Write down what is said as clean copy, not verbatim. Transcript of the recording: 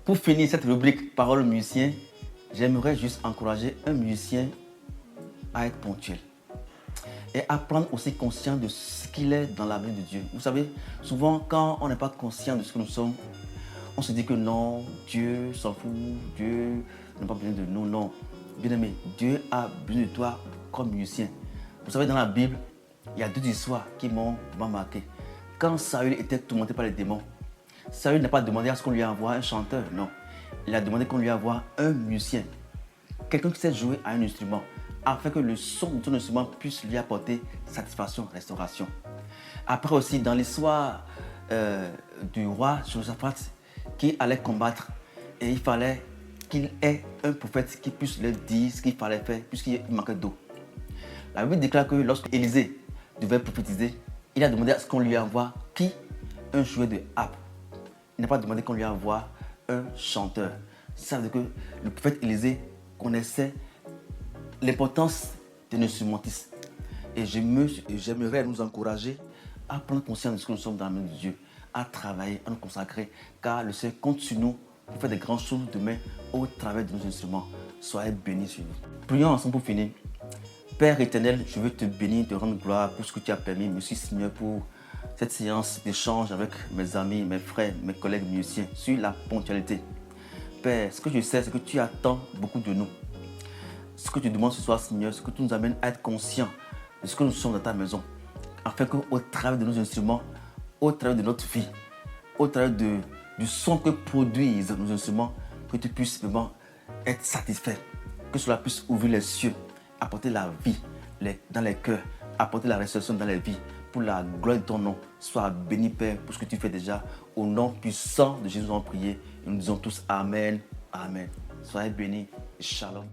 Pour finir cette rubrique Parole musicien, j'aimerais juste encourager un musicien à être ponctuel et à prendre aussi conscience de ce qu'il est dans la main de Dieu. Vous savez, souvent quand on n'est pas conscient de ce que nous sommes, on se dit que non, Dieu s'en fout, Dieu n'a pas besoin de nous. Non, bien-aimé, Dieu a besoin de toi comme musicien. Vous savez, dans la Bible, il y a 2 histoires qui m'ont marqué. Quand Saül était tourmenté par les démons, Saül n'a pas demandé à ce qu'on lui envoie un chanteur, non. Il a demandé qu'on lui envoie un musicien, quelqu'un qui sait jouer à un instrument, afin que le son de son instrument puisse lui apporter satisfaction, restauration. Après aussi, dans l'histoire du roi Josaphat qui allait combattre, et il fallait qu'il ait un prophète qui puisse lui dire ce qu'il fallait faire, puisqu'il manquait d'eau. La Bible déclare que lorsque Élisée devait prophétiser, il a demandé à ce qu'on lui envoie qui? Un joueur de harpe. Il n'a pas demandé qu'on lui envoie un chanteur. Ça veut dire que le prophète Élisée connaissait l'importance de l'instrumentiste. Et j'aimerais nous encourager à prendre conscience de ce que nous sommes dans la main de Dieu, à travailler, à nous consacrer, car le Seigneur compte sur nous pour faire des grandes choses demain au travers de nos instruments. Soyez bénis sur nous. Prions ensemble pour finir. Père éternel, je veux te bénir, te rendre gloire pour ce que tu as permis. Merci Seigneur pour cette séance d'échange avec mes amis, mes frères, mes collègues musiciens sur la ponctualité. Père, ce que je sais, c'est que tu attends beaucoup de nous. Ce que tu demandes ce soir, Seigneur, c'est que tu nous amènes à être conscients de ce que nous sommes dans ta maison, afin qu'au travers de nos instruments, au travers de notre vie, au travers du son que produisent nos instruments, que tu puisses vraiment être satisfait, que cela puisse ouvrir les cieux, apporter la vie dans les cœurs, apporter la restauration dans les vies, pour la gloire de ton nom. Sois béni, Père, pour ce que tu fais déjà. Au nom puissant de Jésus, nous avons prié. Et nous disons tous Amen, Amen. Soyez bénis. Shalom.